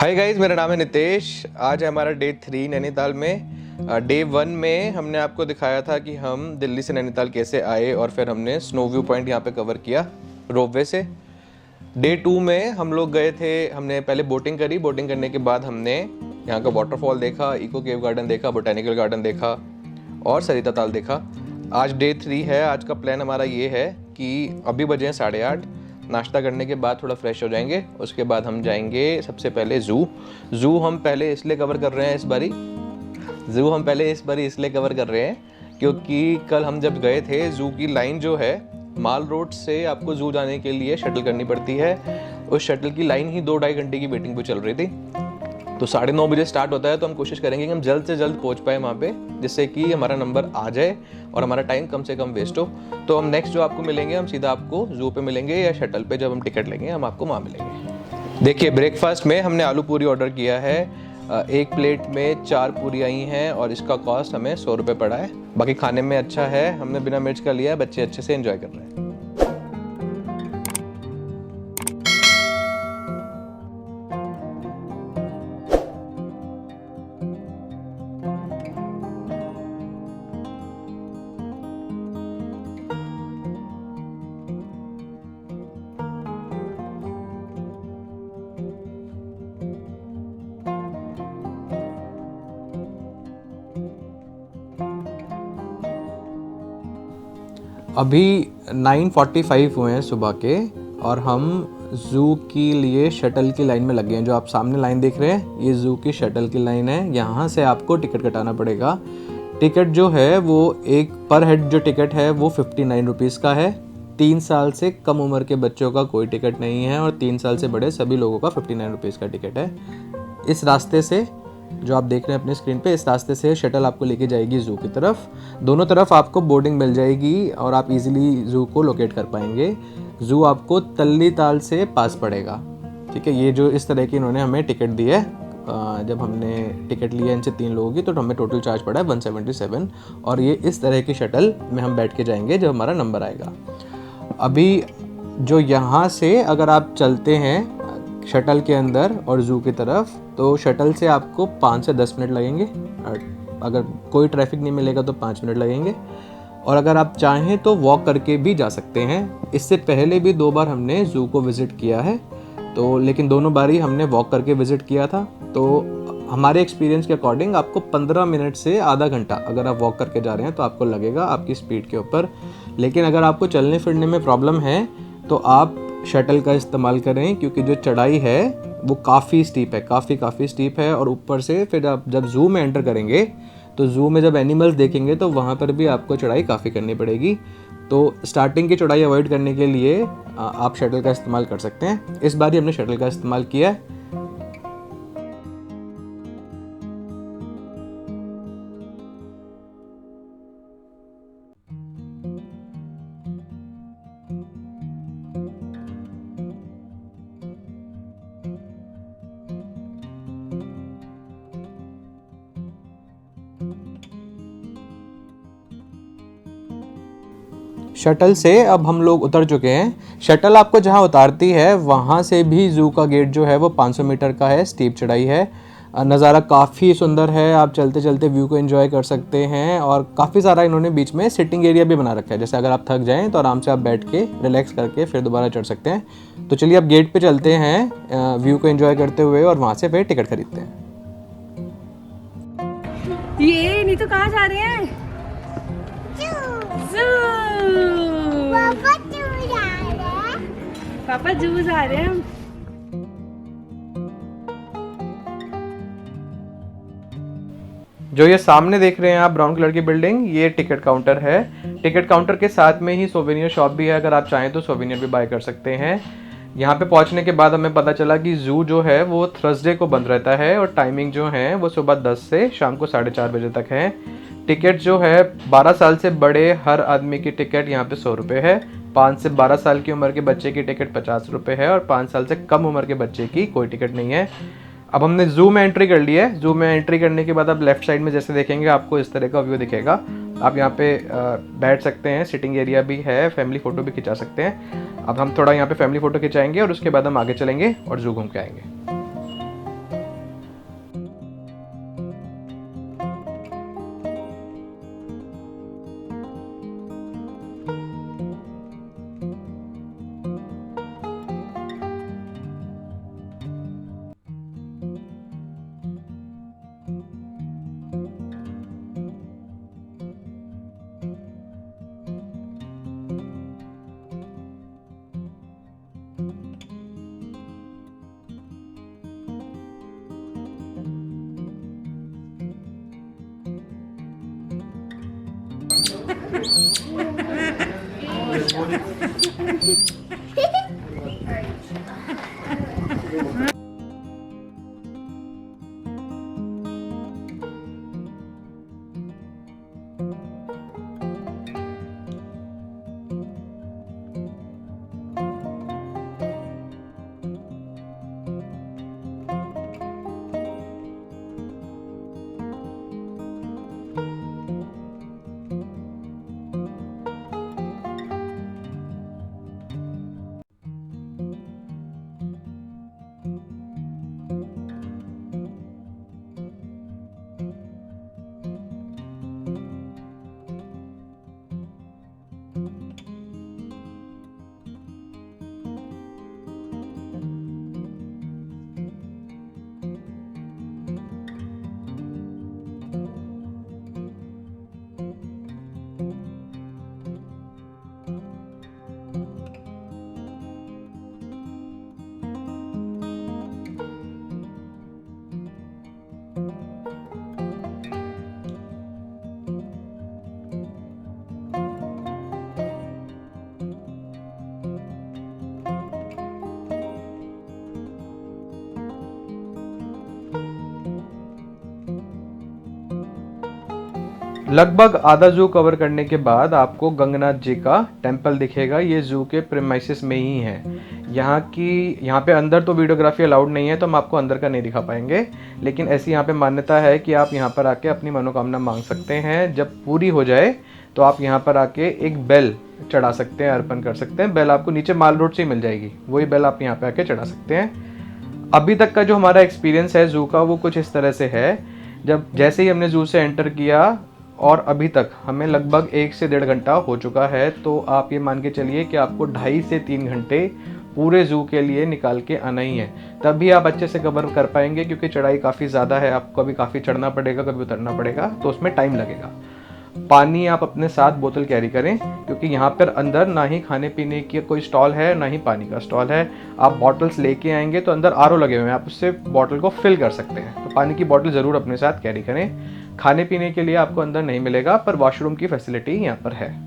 Hi guys, मेरा नाम है नितेश। आज है हमारा डे 3 नैनीताल में। डे 1 में हमने आपको दिखाया था कि हम दिल्ली से नैनीताल कैसे आए और फिर हमने स्नो व्यू पॉइंट यहाँ पे कवर किया रोपवे से। डे 2 में हम लोग गए थे, हमने पहले बोटिंग करी। बोटिंग करने के बाद हमने यहाँ का वाटरफॉल देखा, इको केव गार्डन देखा, बोटेनिकल गार्डन देखा और सरिता ताल देखा। आज डे 3 है। आज का प्लान हमारा ये है कि अभी बजे हैं 8:30। नाश्ता करने के बाद थोड़ा फ्रेश हो जाएंगे, उसके बाद हम जाएंगे सबसे पहले ज़ू हम पहले इसलिए कवर कर रहे हैं इसलिए कवर कर रहे हैं क्योंकि कल हम जब गए थे ज़ू की लाइन जो है माल रोड से आपको ज़ू जाने के लिए शटल करनी पड़ती है। उस शटल की लाइन ही 2-2.5 घंटे की वेटिंग पे चल रही थी। तो 9:30 बजे स्टार्ट होता है, तो हम कोशिश करेंगे कि हम जल्द से जल्द पहुंच पाए वहाँ पे, जिससे कि हमारा नंबर आ जाए और हमारा टाइम कम से कम वेस्ट हो। तो हम नेक्स्ट जो आपको मिलेंगे, हम सीधा आपको ज़ू पे मिलेंगे या शटल पे जब हम टिकट लेंगे हम आपको वहाँ मिलेंगे। देखिए, ब्रेकफास्ट में हमने आलू पूरी ऑर्डर किया है। एक प्लेट में 4 पूरी आई हैं और इसका कॉस्ट हमें 100 रुपये पड़ा है। बाकी खाने में अच्छा है, हमने बिना मिर्च का लिया है, बच्चे अच्छे से एंजॉय कर रहे हैं। अभी 9:45 हुए हैं सुबह के और हम ज़ू के लिए शटल की लाइन में लगे हैं। जो आप सामने लाइन देख रहे हैं, ये ज़ू की शटल की लाइन है। यहाँ से आपको टिकट कटाना पड़ेगा। टिकट जो है वो एक पर हेड जो टिकट है वो 59 रुपीज़ का है। 3 साल से कम उम्र के बच्चों का कोई टिकट नहीं है और 3 साल से बड़े सभी लोगों का 59 रुपीज़ का टिकट है। इस रास्ते से जो आप देख रहे हैं अपनी स्क्रीन पे, इस रास्ते से शटल आपको लेके जाएगी ज़ू की तरफ। दोनों तरफ आपको बोर्डिंग मिल जाएगी और आप इजीली ज़ू को लोकेट कर पाएंगे। ज़ू आपको तल्ली ताल से पास पड़ेगा, ठीक है। ये जो इस तरह की इन्होंने हमें टिकट दी है, जब हमने टिकट लिया इनसे 3 लोगों की, तो हमें टोटल चार्ज पड़ा है 177। और ये इस तरह की शटल में हम बैठ के जाएंगे जब हमारा नंबर आएगा। अभी जो यहाँ से अगर आप चलते हैं शटल के अंदर और ज़ू की तरफ, तो शटल से आपको 5 से 10 मिनट लगेंगे। अगर कोई ट्रैफिक नहीं मिलेगा तो 5 मिनट लगेंगे। और अगर आप चाहें तो वॉक करके भी जा सकते हैं। इससे पहले भी 2 बार हमने ज़ू को विज़िट किया है, तो लेकिन दोनों बार ही हमने वॉक करके विज़िट किया था। तो हमारे एक्सपीरियंस के अकॉर्डिंग आपको 15 मिनट से आधा घंटा अगर आप वॉक करके जा रहे हैं तो आपको लगेगा, आपकी स्पीड के ऊपर। लेकिन अगर आपको चलने फिरने में प्रॉब्लम है तो आप शटल का इस्तेमाल करें, क्योंकि जो चढ़ाई है वो काफ़ी स्टीप है, काफ़ी स्टीप है। और ऊपर से फिर आप जब ज़ू में एंटर करेंगे तो ज़ू में जब एनिमल्स देखेंगे तो वहाँ पर भी आपको चढ़ाई काफ़ी करनी पड़ेगी। तो स्टार्टिंग की चढ़ाई अवॉइड करने के लिए आप शटल का इस्तेमाल कर सकते हैं। इस बार ही हमने शटल का इस्तेमाल किया है। शटल से अब हम लोग उतर चुके हैं। शटल आपको जहां उतारती है वहां से भी ज़ू का गेट जो है वो 500 मीटर का है, स्टीप चढ़ाई है। नज़ारा काफ़ी सुंदर है, आप चलते चलते व्यू को एंजॉय कर सकते हैं। और काफ़ी सारा इन्होंने बीच में सिटिंग एरिया भी बना रखा है, जैसे अगर आप थक जाएं तो आराम से आप बैठ के रिलैक्स करके फिर दोबारा चढ़ सकते हैं। तो चलिए अब गेट पे चलते हैं व्यू को एंजॉय करते हुए और वहाँ से फिर टिकट खरीदते हैं। ये नहीं तो कहाँ जा रहे हैं? पापा जू जा रहे हैं। जो ये सामने देख रहे हैं आप ब्राउन कलर की बिल्डिंग, ये टिकट काउंटर है। टिकट काउंटर के साथ में ही सोवेनियर शॉप भी है, अगर आप चाहें तो सोवेनियर भी बाय कर सकते हैं। यहाँ पे पहुँचने के बाद हमें पता चला कि ज़ू जो है वो थर्सडे को बंद रहता है और टाइमिंग जो है वो सुबह 10 से शाम को 4:30 बजे तक है। टिकट जो है 12 साल से बड़े हर आदमी की टिकट यहाँ पे 100 रुपये है। 5 से 12 साल की उम्र के बच्चे की टिकट 50 रुपये है और 5 साल से कम उम्र के बच्चे की कोई टिकट नहीं है। अब हमने ज़ू में एंट्री कर ली है। ज़ू में एंट्री करने के बाद आप लेफ्ट साइड में जैसे देखेंगे आपको इस तरह का व्यू दिखेगा। आप यहाँ पे बैठ सकते हैं, सिटिंग एरिया भी है, फैमिली फ़ोटो भी खिंचा सकते हैं। अब हम थोड़ा यहाँ पे फैमिली फ़ोटो खिंचाएंगे और उसके बाद हम आगे चलेंगे और ज़ू घूम के आएंगे। लगभग आधा जू कवर करने के बाद आपको गंगनाथ जी का टेम्पल दिखेगा। ये जू के प्रेमाइसिस में ही है। यहाँ पे अंदर तो वीडियोग्राफी अलाउड नहीं है, तो हम आपको अंदर का नहीं दिखा पाएंगे, लेकिन ऐसी यहाँ पे मान्यता है कि आप यहाँ पर आके अपनी मनोकामना मांग सकते हैं। जब पूरी हो जाए तो आप यहाँ पर आके एक बेल चढ़ा सकते हैं, अर्पण कर सकते हैं। बेल आपको नीचे माल रोड से ही मिल जाएगी, वही बेल आप यहाँ पे आके चढ़ा सकते हैं। अभी तक का जो हमारा एक्सपीरियंस है जू का, वो कुछ इस तरह से है। जैसे ही हमने जू से एंटर किया और अभी तक हमें लगभग 1 से 1.5 घंटा हो चुका है, तो आप ये मान के चलिए कि आपको 2.5 से 3 घंटे पूरे जू के लिए निकाल के आना ही है। तब भी आप अच्छे से कवर कर पाएंगे, क्योंकि चढ़ाई काफ़ी ज़्यादा है। आपको कभी काफ़ी चढ़ना पड़ेगा, कभी उतरना पड़ेगा, तो उसमें टाइम लगेगा। पानी आप अपने साथ बोतल कैरी करें, क्योंकि यहाँ पर अंदर ना ही खाने पीने की कोई स्टॉल है, ना ही पानी का स्टॉल है। आप बॉटल्स लेके आएंगे तो अंदर आरओ लगे हुए हैं, आप उससे बॉटल को फिल कर सकते हैं। तो पानी की बॉटल ज़रूर अपने साथ कैरी करें। खाने पीने के लिए आपको अंदर नहीं मिलेगा, पर वॉशरूम की फैसिलिटी यहाँ पर है।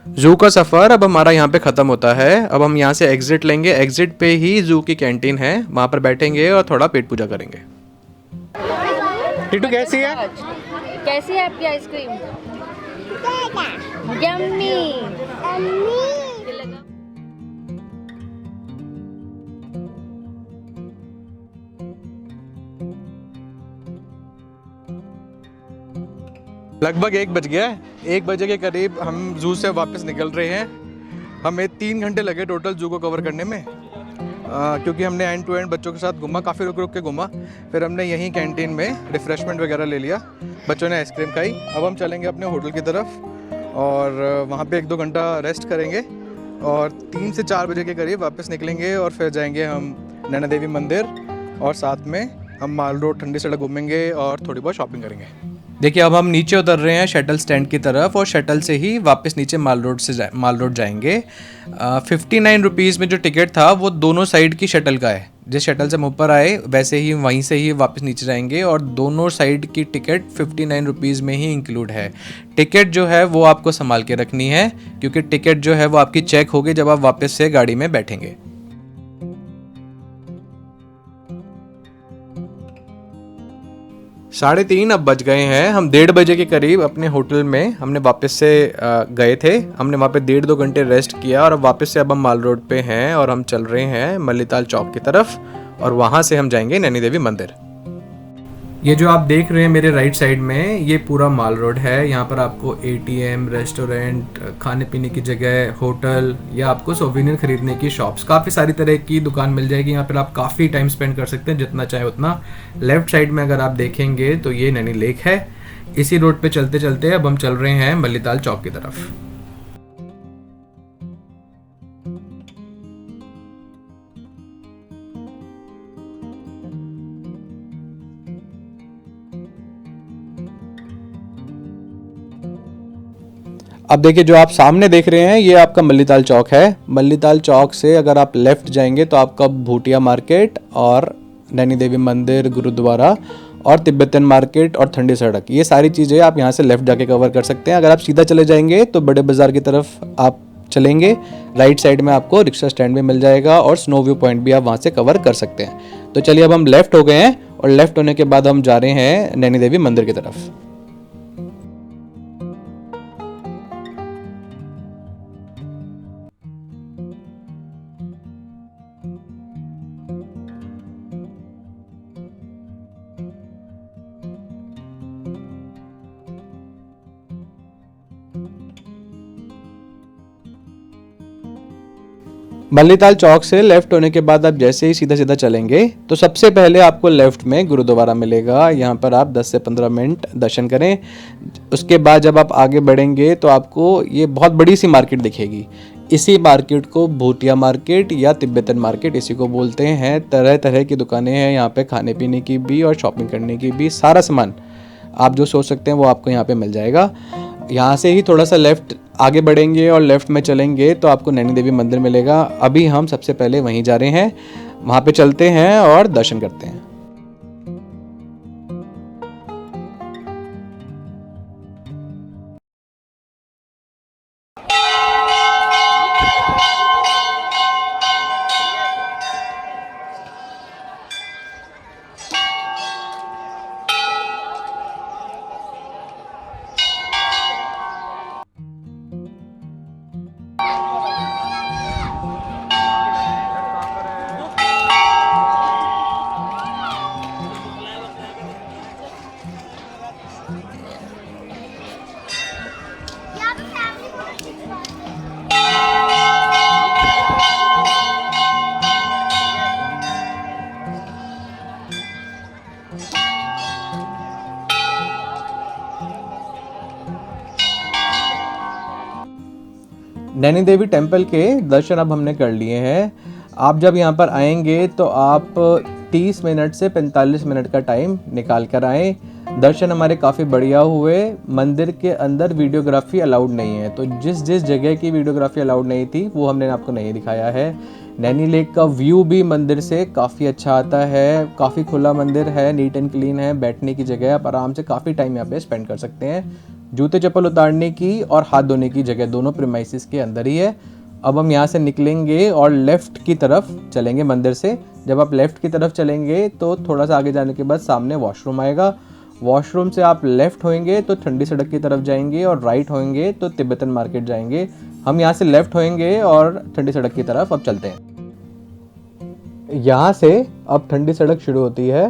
जू का सफ़र अब हमारा यहाँ पे ख़त्म होता है। अब हम यहाँ से एग्ज़िट लेंगे। एग्ज़िट पे ही जू की कैंटीन है, वहाँ पर बैठेंगे और थोड़ा पेट पूजा करेंगे। टीटू कैसी है? कैसी है आपकी आइसक्रीम? यम्मी। लगभग 1 बज गया है। 1 बजे के करीब हम जू से वापस निकल रहे हैं। हमें 3 घंटे लगे टोटल जू को कवर करने में, क्योंकि हमने एंड टू एंड बच्चों के साथ घूमा, काफ़ी रुक के घूमा। फिर हमने यहीं कैंटीन में रिफ़्रेशमेंट वगैरह ले लिया, बच्चों ने आइसक्रीम खाई। अब हम चलेंगे अपने होटल की तरफ और वहाँ पे 1-2 घंटा रेस्ट करेंगे और 3 से 4 बजे के करीब वापस निकलेंगे और फिर जाएंगे हम नैना देवी मंदिर, और साथ में हम माल रोड ठंडी सड़क घूमेंगे और थोड़ी बहुत शॉपिंग करेंगे। देखिए अब हम नीचे उतर रहे हैं शटल स्टैंड की तरफ, और शटल से ही वापस नीचे माल रोड जाएंगे। 59 रुपीज़ में जो टिकट था वो दोनों साइड की शटल का है। जिस शटल से हम ऊपर आए वैसे ही वहीं से ही वापस नीचे जाएंगे, और दोनों साइड की टिकट 59 रुपीज़ में ही इंक्लूड है। टिकट जो है वो आपको संभाल के रखनी है, क्योंकि टिकट जो है वो आपकी चेक होगी जब आप वापस से गाड़ी में बैठेंगे। 3:30 अब बज गए हैं। हम 1:30 बजे के करीब अपने होटल में हमने वापस से गए थे। हमने वहाँ पे 1.5-2 घंटे रेस्ट किया और अब वापस से अब हम माल रोड पे हैं और हम चल रहे हैं मल्लीताल चौक की तरफ और वहाँ से हम जाएंगे नैनी देवी मंदिर। ये जो आप देख रहे हैं मेरे राइट साइड में, ये पूरा माल रोड है। यहाँ पर आपको एटीएम, रेस्टोरेंट, खाने पीने की जगह, होटल या आपको सोवेनियर खरीदने की शॉप्स, काफ़ी सारी तरह की दुकान मिल जाएगी। यहाँ पर आप काफ़ी टाइम स्पेंड कर सकते हैं, जितना चाहे उतना। लेफ्ट साइड में अगर आप देखेंगे तो ये नैनी लेक है। इसी रोड पे चलते चलते अब हम चल रहे हैं मल्लीताल चौक की तरफ। अब देखिए, जो आप सामने देख रहे हैं ये आपका मल्लीताल चौक है। मल्लीताल चौक से अगर आप लेफ़्ट जाएंगे तो आपका भूटिया मार्केट और नैनी देवी मंदिर, गुरुद्वारा और तिब्बतन मार्केट और ठंडी सड़क, ये सारी चीज़ें आप यहाँ से लेफ़्ट जाके कवर कर सकते हैं। अगर आप सीधा चले जाएंगे तो बड़े बाज़ार की तरफ आप चलेंगे, राइट साइड में आपको रिक्शा स्टैंड भी मिल जाएगा और स्नो व्यू पॉइंट भी आप वहाँ से कवर कर सकते हैं। तो चलिए, अब हम लेफ़्ट हो गए हैं और लेफ़्ट होने के बाद हम जा रहे हैं नैनी देवी मंदिर की तरफ। मल्लीताल चौक से लेफ्ट होने के बाद आप जैसे ही सीधा सीधा चलेंगे तो सबसे पहले आपको लेफ्ट में गुरुद्वारा मिलेगा। यहाँ पर आप 10 से 15 मिनट दर्शन करें। उसके बाद जब आप आगे बढ़ेंगे तो आपको ये बहुत बड़ी सी मार्केट दिखेगी। इसी मार्केट को भूटिया मार्केट या तिब्बतन मार्केट इसी को बोलते हैं। तरह तरह की दुकानें हैं यहाँ पे, खाने पीने की भी और शॉपिंग करने की भी। सारा सामान आप जो सोच सकते हैं वो आपको यहाँ पे मिल जाएगा। यहाँ से ही थोड़ा सा लेफ़्ट आगे बढ़ेंगे और लेफ़्ट में चलेंगे तो आपको नैनी देवी मंदिर मिलेगा। अभी हम सबसे पहले वहीं जा रहे हैं, वहाँ पे चलते हैं और दर्शन करते हैं। नैनी देवी टेम्पल के दर्शन अब हमने कर लिए हैं। आप जब यहाँ पर आएंगे तो आप 30 मिनट से 45 मिनट का टाइम निकाल कर आएँ। दर्शन हमारे काफ़ी बढ़िया हुए। मंदिर के अंदर वीडियोग्राफी अलाउड नहीं है, तो जिस जिस जगह की वीडियोग्राफी अलाउड नहीं थी वो हमने आपको नहीं दिखाया है। नैनी लेक का व्यू भी मंदिर से काफ़ी अच्छा आता है। काफ़ी खुला मंदिर है, नीट एंड क्लीन है। बैठने की जगह, आप आराम से काफ़ी टाइम यहाँ पे स्पेंड कर सकते हैं। जूते चप्पल उतारने की और हाथ धोने की जगह दोनों प्रीमाइसेस के अंदर ही है। अब हम यहाँ से निकलेंगे और लेफ़्ट की तरफ चलेंगे मंदिर से। जब आप लेफ़्ट की तरफ चलेंगे तो थोड़ा सा आगे जाने के बाद सामने वॉशरूम आएगा। वॉशरूम से आप लेफ़्ट होएंगे तो ठंडी सड़क की तरफ जाएंगे और राइट होएंगे तो तिब्बतन मार्केट जाएंगे। हम यहाँ से लेफ़्ट होएंगे और ठंडी सड़क की तरफ अब चलते हैं। यहाँ से अब ठंडी सड़क शुरू होती है।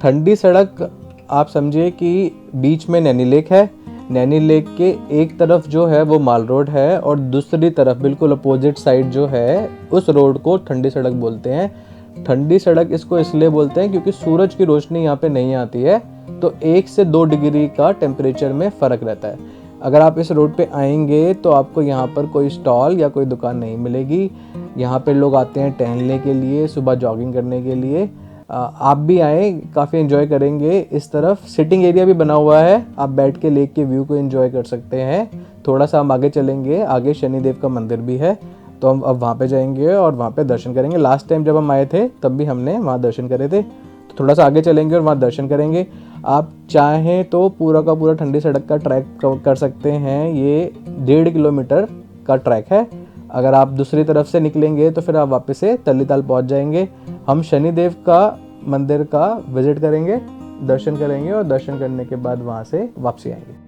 ठंडी सड़क आप समझिए कि बीच में नैनी लेक है। नैनी लेक के एक तरफ जो है वो माल रोड है और दूसरी तरफ बिल्कुल अपोजिट साइड जो है उस रोड को ठंडी सड़क बोलते हैं। ठंडी सड़क इसको इसलिए बोलते हैं क्योंकि सूरज की रोशनी यहाँ पे नहीं आती है, तो 1 से 2 डिग्री का टेम्परेचर में फ़र्क रहता है। अगर आप इस रोड पे आएंगे तो आपको यहाँ पर कोई स्टॉल या कोई दुकान नहीं मिलेगी। यहाँ पे लोग आते हैं टहलने के लिए, सुबह जॉगिंग करने के लिए। आप भी आए, काफ़ी एंजॉय करेंगे। इस तरफ सिटिंग एरिया भी बना हुआ है, आप बैठ के लेक के व्यू को एंजॉय कर सकते हैं। थोड़ा सा हम आगे चलेंगे, आगे शनिदेव का मंदिर भी है, तो हम अब वहाँ पे जाएंगे और वहाँ पे दर्शन करेंगे। लास्ट टाइम जब हम आए थे तब भी हमने वहाँ दर्शन करे थे, तो थोड़ा सा आगे चलेंगे और वहाँ दर्शन करेंगे। आप चाहें तो पूरा का पूरा ठंडी सड़क का ट्रैक कर सकते हैं। ये 1.5 किलोमीटर का ट्रैक है। अगर आप दूसरी तरफ से निकलेंगे तो फिर आप वापस से तल्लीताल पहुंच जाएंगे। हम शनिदेव का मंदिर का विजिट करेंगे दर्शन करेंगे और दर्शन करने के बाद वहाँ से वापसी आएंगे।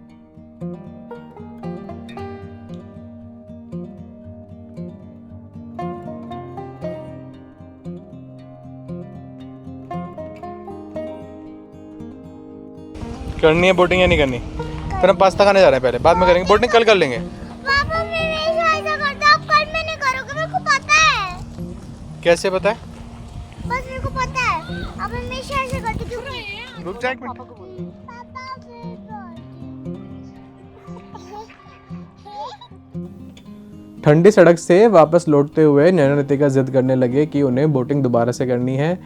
करनी है बोटिंग या नहीं करनी? फिर हम पास्ता खाने जा रहे हैं पहले, बाद में करेंगे बोटिंग, कल कर लेंगे। पापा मैं ऐसा करता, आप कल में नहीं करोगे, मेरे को पता है। कैसे पता है? बस मेरे को पता है, अब मैं हमेशा ऐसे करती क्योंकि रुक जा एक मिनट। पापा ठंडी सड़क से वापस लौटते हुए नैना रितिका जिद करने लगे कि उन्हें बोटिंग दोबारा से करनी है।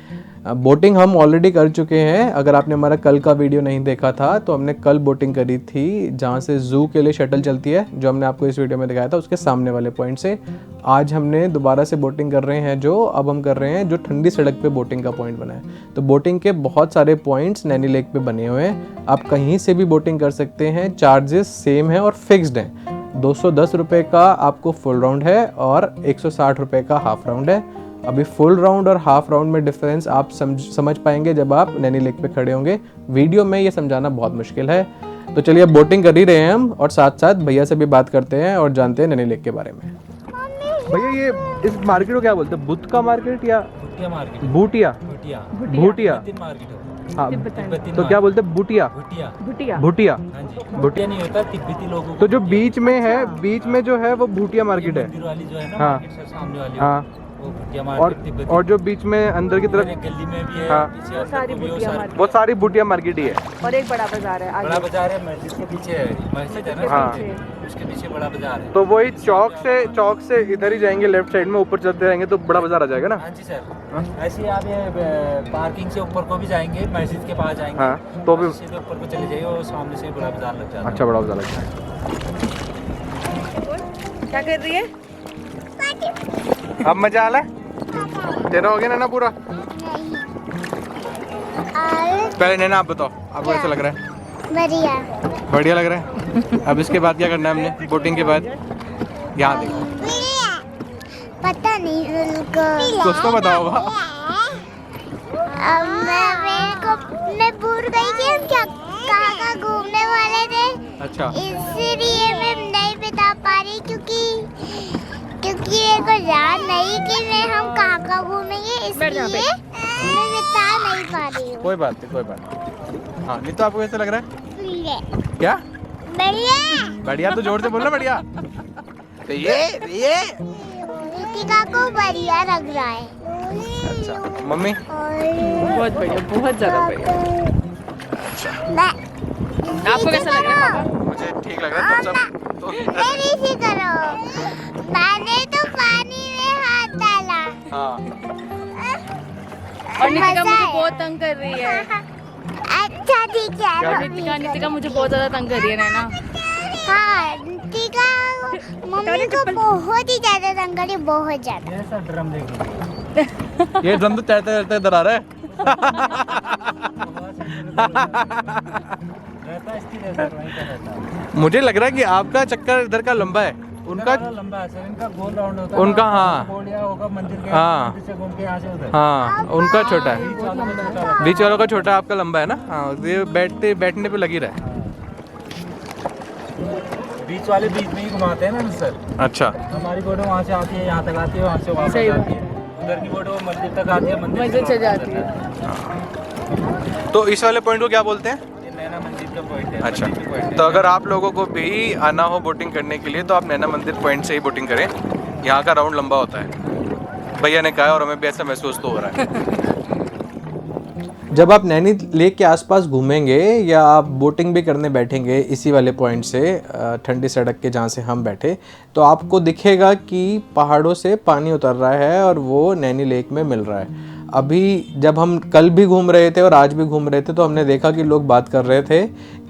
बोटिंग हम ऑलरेडी कर चुके हैं। अगर आपने हमारा कल का वीडियो नहीं देखा था तो हमने कल बोटिंग करी थी, जहाँ से जू के लिए शटल चलती है, जो हमने आपको इस वीडियो में दिखाया था उसके सामने वाले पॉइंट से। आज हमने दोबारा से बोटिंग कर रहे हैं, जो अब हम कर रहे हैं जो ठंडी सड़क पे बोटिंग का पॉइंट बना है। तो बोटिंग के बहुत सारे पॉइंट्स नैनी लेक पे बने हुए हैं, आप कहीं से भी बोटिंग कर सकते हैं। चार्जेस सेम है और फिक्स्ड हैं। 210 रुपये का आपको फुल राउंड है और 160 रुपये का हाफ राउंड है। अभी फुल राउंड और हाफ राउंड में डिफरेंस आप समझ पाएंगे जब आप नैनी लेक पे खड़े होंगे। वीडियो में ये समझाना बहुत मुश्किल है। तो चलिए अब बोटिंग कर ही रहे हैं हम, और साथ साथ भैया से भी बात करते हैं और जानते हैं नैनी लेक के बारे में। भैया ये इस मार्केट को क्या बोलते हैं? बुद्ध का मार्केट या भूटिया? भूटिया हाँ, तो क्या बोलते हैं? भूटिया भूटिया भुटिया नहीं होता, तिब्बती लोगों तो जो बीच में है, बीच में जो है वो भूटिया मार्केट है। मंदिर वाली जो है ना, हाँ। मार्केट से सामने वाली, हाँ, वो भुटिया मार्केट तिब्बती। और जो बीच में अंदर की तरफ गली में भी है, हाँ। पीछे अंदर को भी वो सारी भूटिया मार्केट ही है। और एक बड़ा बाजार है बड़ा बाजार है, मस्जिद के पीछे है, मस्जिद है ना, हाँ। उसके पीछे बड़ा बाजार है। तो वही चौक से इधर ही जाएंगे, लेफ्ट साइड में ऊपर चलते रहेंगे तो बड़ा बाजार आ जाएगा ना। हाँ जी सर, ऐसे ही आप ये पार्किंग से ऊपर को भी जाएंगे, मस्जिद के पास जाएंगे, हाँ, तो भी सीधे ऊपर को चले जाइए और सामने से बड़ा बाजार लग जाता है। अच्छा, बड़ा बाजार लगता है। क्या कर रही है? अब मजा आ रहा है? तेरा हो गया नैना पूरा? पहले नैना आप बताओ, आपको कैसा लग रहा है? बढ़िया बढ़िया लग रहा है। अब इसके बाद क्या करना है हमने बोटिंग के बाद? यहाँ देखो, पता नहीं उनको, कुछ तो बताओ। अब मैं भूल गई कि हम क्या कहाँ घूमने वाले थे। अच्छा, इसलिए मैं नहीं बता पा रही क्योंकि मेरे को याद नहीं कि हम कहाँ घूमेंगे, इसलिए मैं बता नहीं पा रही हूँ। कोई बात नहीं। हाँ, नहीं तो आपको कैसा लग रहा है? क्या बढ़िया बढ़िया? तो जोर से बोलना बढ़िया। तो ये रितिका को बढ़िया लग रहा है। अच्छा, मम्मी? बहुत बढ़िया, बहुत ज्यादा बढ़िया। आपको कैसा लग रहा है पापा? मुझे ठीक लग रहा है। तुम सब नहीं करो, मैंने तो पानी में हाथ डाला। हाँ, और नितिका मजा मुझे है। बहुत तंग कर रही है। अच्छा ठीक है। नितिका मुझे बहुत ज्यादा तंग कर रही है नैना। हाँ, नितिका मम्मी को बहुत ही ज्यादा तंग करी, बहुत ज्यादा। ये सब ड्रम देखिए, ये ड्रम तो तैरते तैरते इधर आ रहा है। रहता है स्थिर रहता है, वहीं पे रहता है। मुझे लग रहा है कि आपका चक्कर इधर का लंबा है, उनका इनका लंबा है सर, इनका गोल राउंड होता है। उनका हाँ। गोलिया होगा मंदिर के, हाँ। मंदिर से घूम के यहाँ से उधर। हाँ, उनका छोटा है, बीच वालों का छोटा रहता बीच वालों का छोटा, आपका लंबा है ना। हाँ, ये बैठने पे लगी रहा है। है। बीच वाले बीच में ही घुमाते हैं ना सर। अच्छा, हमारी बोट वहाँ से आती है, यहाँ तक आती है, वहाँ से वापस सही आती है। उधर की बोट वो मंदिर तक आती है, मंदिर मस्जिद से से वापस जाती है। आती है। तो इस वाले पॉइंट को क्या बोलते हैं? ये नैना मंदिर का पॉइंट है। अच्छा, मंदिर का point है। तो अगर आप लोगों को भी आना हो बोटिंग करने के लिए तो आप नैना मंदिर पॉइंट से ही बोटिंग करें। यहाँ का राउंड लंबा होता है, भैया ने कहा, और हमें भी ऐसा महसूस तो हो रहा है। जब आप नैनी लेक के आसपास घूमेंगे या आप बोटिंग भी करने बैठेंगे इसी वाले पॉइंट से, ठंडी सड़क के जहाँ से हम बैठे, तो आपको दिखेगा कि पहाड़ों से पानी उतर रहा है और वो नैनी लेक में मिल रहा है। अभी जब हम कल भी घूम रहे थे और आज भी घूम रहे थे तो हमने देखा कि लोग बात कर रहे थे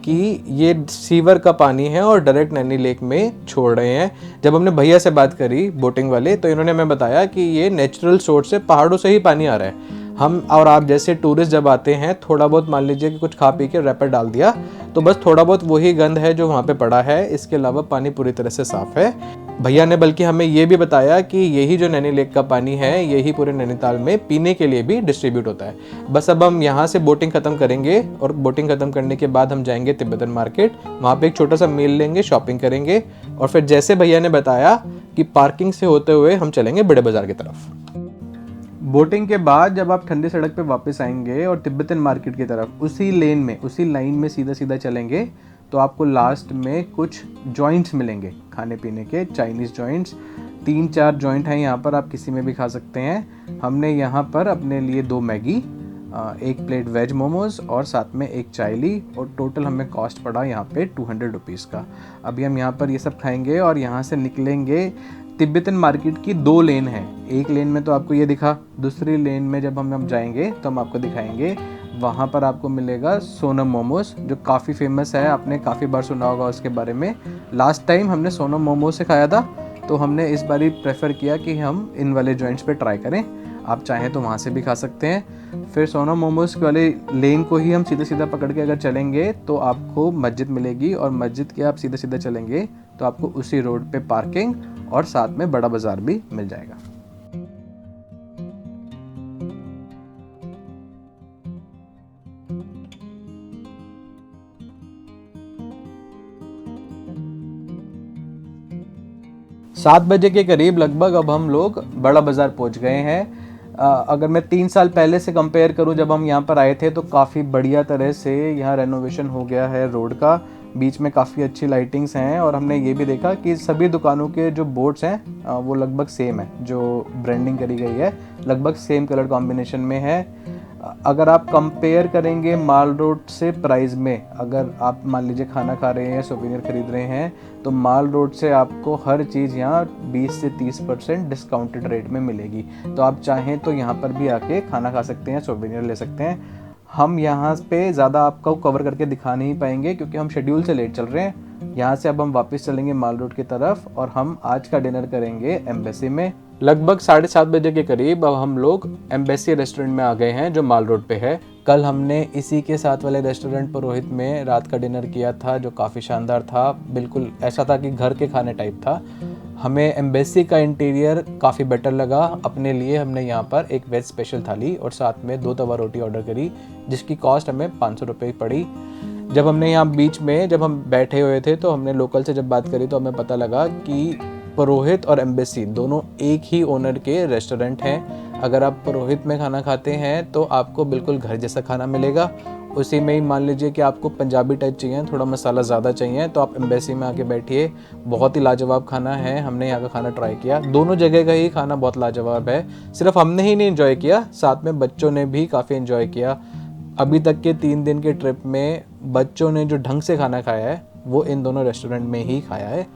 कि ये सीवर का पानी है और डायरेक्ट नैनी लेक में छोड़ रहे हैं। जब हमने भैया से बात करी बोटिंग वाले, तो इन्होंने हमें बताया कि ये नेचुरल सोर्स से पहाड़ों से ही पानी आ रहा है। हम और आप जैसे टूरिस्ट जब आते हैं, थोड़ा बहुत मान लीजिए कि कुछ खा पी के रैपर डाल दिया, तो बस थोड़ा बहुत वही गंद है जो वहाँ पे पड़ा है, इसके अलावा पानी पूरी तरह से साफ़ है। भैया ने बल्कि हमें ये भी बताया कि यही जो नैनी लेक का पानी है, यही पूरे नैनीताल में पीने के लिए भी डिस्ट्रीब्यूट होता है। बस अब हम यहाँ से बोटिंग ख़त्म करेंगे और बोटिंग ख़त्म करने के बाद हम जाएंगे तिब्बतन मार्केट, वहाँ पे एक छोटा सा मील लेंगे, शॉपिंग करेंगे और फिर जैसे भैया ने बताया कि पार्किंग से होते हुए हम चलेंगे बड़े बाज़ार की तरफ। बोटिंग के बाद जब आप ठंडी सड़क पे वापस आएंगे और तिब्बतन मार्केट की तरफ उसी लेन में, उसी लाइन में सीधा सीधा चलेंगे तो आपको लास्ट में कुछ जॉइंट्स मिलेंगे खाने पीने के, चाइनीज़ जॉइंट्स। 3-4 जॉइंट हैं यहाँ पर, आप किसी में भी खा सकते हैं। हमने यहाँ पर अपने लिए 2 मैगी, 1 प्लेट वेज मोमोज और साथ में 1 चाय ली और टोटल हमें कॉस्ट पड़ा यहाँ पे 200 रुपीज़ का। अभी हम यहाँ पर ये सब खाएंगे और यहाँ से निकलेंगे। तिब्बतन मार्केट की 2 लेन है, एक लेन में तो आपको ये दिखा, दूसरी लेन में जब हम जाएंगे तो हम आपको दिखाएंगे। वहाँ पर आपको मिलेगा सोनम मोमोज, जो काफ़ी फेमस है, आपने काफ़ी बार सुना होगा उसके बारे में। लास्ट टाइम हमने सोनम मोमोज से खाया था, तो हमने इस बार ही प्रेफर किया कि हम इन वाले जॉइंट्स पे ट्राई करें। आप चाहें तो वहाँ से भी खा सकते हैं। फिर सोनम मोमोज वाले लेन को ही हम सीधा सीधा पकड़ के अगर चलेंगे तो आपको मस्जिद मिलेगी और मस्जिद के आप सीधा सीधा चलेंगे तो आपको उसी रोड पे पार्किंग और साथ में बड़ा बाज़ार भी मिल जाएगा। सात बजे के करीब लगभग अब हम लोग बड़ा बाज़ार पहुंच गए हैं। अगर मैं 3 साल पहले से कंपेयर करूं, जब हम यहां पर आए थे तो काफ़ी बढ़िया तरह से यहां रेनोवेशन हो गया है रोड का, बीच में काफ़ी अच्छी लाइटिंग्स हैं और हमने ये भी देखा कि सभी दुकानों के जो बोर्ड्स हैं वो लगभग सेम है, जो ब्रांडिंग करी गई है लगभग सेम कलर कॉम्बिनेशन में है। अगर आप कंपेयर करेंगे माल रोड से प्राइस में, अगर आप मान लीजिए खाना खा रहे हैं, सोवेनियर खरीद रहे हैं, तो माल रोड से आपको हर चीज़ यहाँ 20 से 30% डिस्काउंटेड रेट में मिलेगी। तो आप चाहें तो यहाँ पर भी आके खाना खा सकते हैं, सोवेनियर ले सकते हैं। हम यहाँ पे ज़्यादा आपको कवर करके दिखा नहीं पाएंगे क्योंकि हम शेड्यूल से लेट चल रहे हैं। यहाँ से अब हम वापस चलेंगे माल रोड की तरफ और हम आज का डिनर करेंगे एम्बेसी में। लगभग 7:30 बजे के करीब अब हम लोग एम्बेसी रेस्टोरेंट में आ गए हैं जो माल रोड पे है। कल हमने इसी के साथ वाले रेस्टोरेंट पुरोहित में रात का डिनर किया था जो काफ़ी शानदार था, बिल्कुल ऐसा था कि घर के खाने टाइप था। हमें एम्बेसी का इंटीरियर काफ़ी बेटर लगा। अपने लिए हमने यहाँ पर एक वेज स्पेशल थाली और साथ में 2 तवा रोटी ऑर्डर करी जिसकी कॉस्ट हमें 500 रुपये पड़ी। जब हमने यहाँ बीच में जब हम बैठे हुए थे तो हमने लोकल से जब बात करी तो हमें पता लगा कि पुरोहित और एम्बेसी दोनों एक ही ओनर के रेस्टोरेंट हैं। अगर आप पुरोहित में खाना खाते हैं तो आपको बिल्कुल घर जैसा खाना मिलेगा। उसी में ही मान लीजिए कि आपको पंजाबी टाइप चाहिए, थोड़ा मसाला ज़्यादा चाहिए, तो आप एम्बेसी में आके बैठिए। बहुत ही लाजवाब खाना है, हमने यहाँ का खाना ट्राई किया। दोनों जगह का ही खाना बहुत लाजवाब है। सिर्फ हमने ही नहीं एंजॉय किया, साथ में बच्चों ने भी काफ़ी एंजॉय किया। अभी तक के 3 दिन के ट्रिप में बच्चों ने जो ढंग से खाना खाया है वो इन दोनों रेस्टोरेंट में ही खाया है।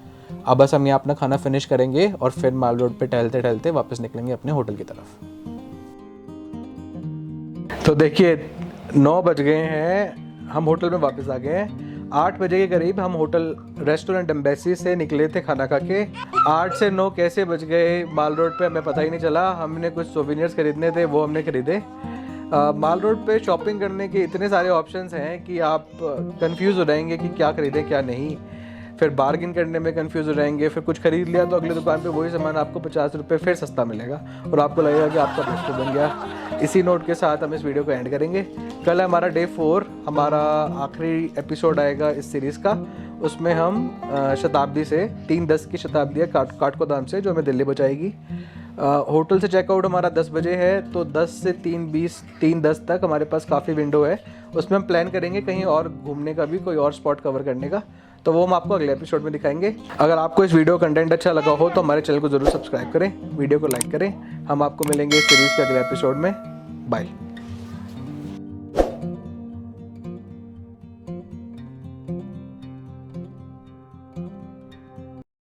अब बस हम यहाँ अपना खाना फिनिश करेंगे और फिर माल रोड पे टहलते टहलते वापस निकलेंगे अपने होटल की तरफ। तो देखिए 9 बज गए हैं, हम होटल में वापस आ गए हैं। 8 बजे के करीब हम होटल रेस्टोरेंट एम्बेसी से निकले थे खाना खा के। 8 से 9 कैसे बज गए माल रोड पे हमें पता ही नहीं चला। हमने कुछ सोवेनियर्स खरीदने थे वो हमने खरीदे। माल रोड पे शॉपिंग करने के इतने सारे ऑप्शंस हैं कि आप कंफ्यूज हो जाएंगे कि क्या खरीदें क्या नहीं। फिर बार्गिन करने में कंफ्यूज हो जाएंगे। फिर कुछ खरीद लिया तो अगले दुकान पे वही सामान आपको 50 रुपये फिर सस्ता मिलेगा और आपको लगेगा कि आपका बेस्ट बन गया। इसी नोट के साथ हम इस वीडियो को एंड करेंगे। कल हमारा डे 4, हमारा आखिरी एपिसोड आएगा इस सीरीज़ का। उसमें हम शताब्दी से 3:10 की शताब्दी है काठगोदाम से, जो हमें दिल्ली पहुँचाएगी। होटल से चेकआउट हमारा 10 बजे है, तो 10 से 3:10 तक हमारे पास काफ़ी विंडो है। उसमें हम प्लान करेंगे कहीं और घूमने का भी, कोई और स्पॉट कवर करने का, तो वो हम आपको अगले एपिसोड में दिखाएंगे। अगर आपको इस वीडियो कंटेंट अच्छा लगा हो तो हमारे चैनल को ज़रूर सब्सक्राइब करें, वीडियो को लाइक करें। हम आपको मिलेंगे इस सीरीज़ के अगले एपिसोड में। बाय।